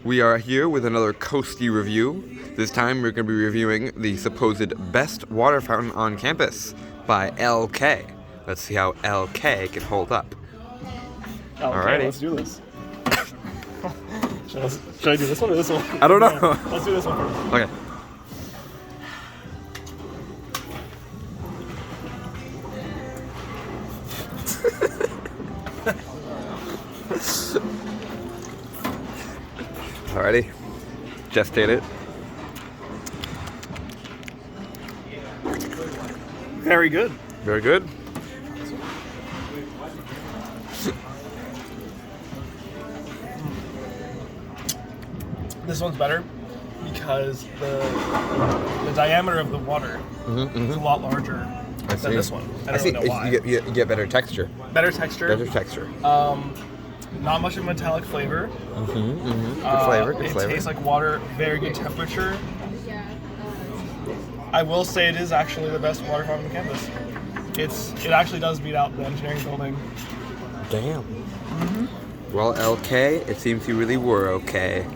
We are here with another Costi review. This time we're going to be reviewing the supposed best water fountain on campus by LK. Let's see how LK can hold up. Okay, Alrighty. let's do this. Should I do this one or this one? I don't know. Let's do this one first. Okay. Alrighty. Gestate it. Very good. Very good. This one's better because the diameter of the water is a lot larger than this one. I don't know why. You get better texture. Better texture. Better texture. Not much of a metallic flavor. Good flavor. Good it flavor. tastes like water. Very good temperature. I will say it is actually the best water fountain on campus. It actually does beat out the engineering building. Damn. Well, LK, it seems you really were okay.